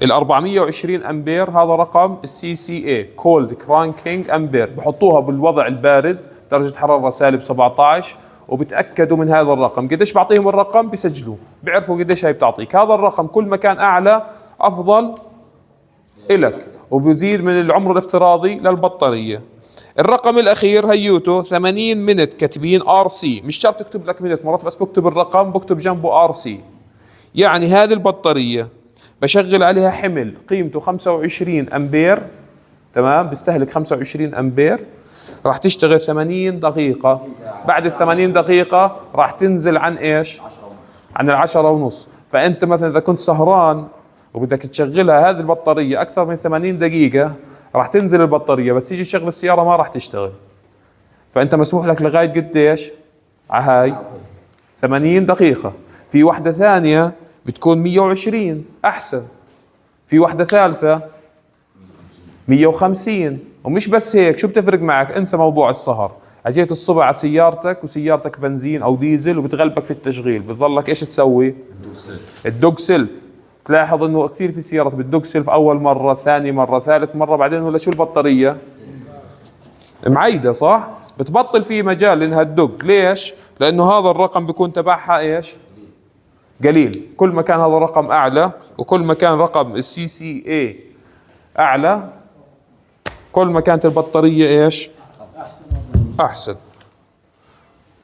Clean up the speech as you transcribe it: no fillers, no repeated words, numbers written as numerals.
ال 420 امبير هذا رقم السي سي اي كولد كرانكينج امبير، بحطوها بالوضع البارد درجة حرارة سالب 17 وبتأكدوا من هذا الرقم. قديش بعطيهم الرقم بسجلوه، بيعرفوا قديش هي بتعطيك. هذا الرقم كل ما كان اعلى افضل إلك، وبزيد من العمر الافتراضي للبطارية. الرقم الاخير هيوتو 80 منت، كاتبين ار سي، مش شرط تكتب لك منت، مرات بس بكتب الرقم بكتب جنبه ار سي. يعني هذه البطارية بشغل عليها حمل قيمته 25 امبير، تمام، بيستهلك 25 امبير، راح تشتغل 80 دقيقة. بعد ال 80 دقيقة راح تنزل عن ايش؟ عن 10 ونص. فانت مثلا اذا كنت سهران وبدك تشغلها هذه البطارية اكثر من 80 دقيقة راح تنزل البطارية، بس تيجي تشغل السيارة ما راح تشتغل. فانت مسموح لك لغاية قديش؟ هاي 80 دقيقة. في واحدة ثانية بتكون 120 احسن، في واحدة ثالثة 150. ومش بس هيك، شو بتفرق معك؟ انسى موضوع السهر، اجيت الصبح على سيارتك وسيارتك بنزين او ديزل وبتغلبك في التشغيل، بتظلك ايش تسوي؟ الدوج سيلف. تلاحظ انه كثير في سيارات بالدوج سيلف اول مرة، ثاني مرة، ثالث مرة، بعدين ولا شو البطارية معيدة، صح؟ بتبطل في مجال انها تدق. ليش؟ لانه هذا الرقم بيكون تبعها ايش؟ قليل. كل ما كان هذا الرقم اعلى وكل ما كان رقم السي سي اي اعلى كل ما كانت البطارية ايش؟ احسن.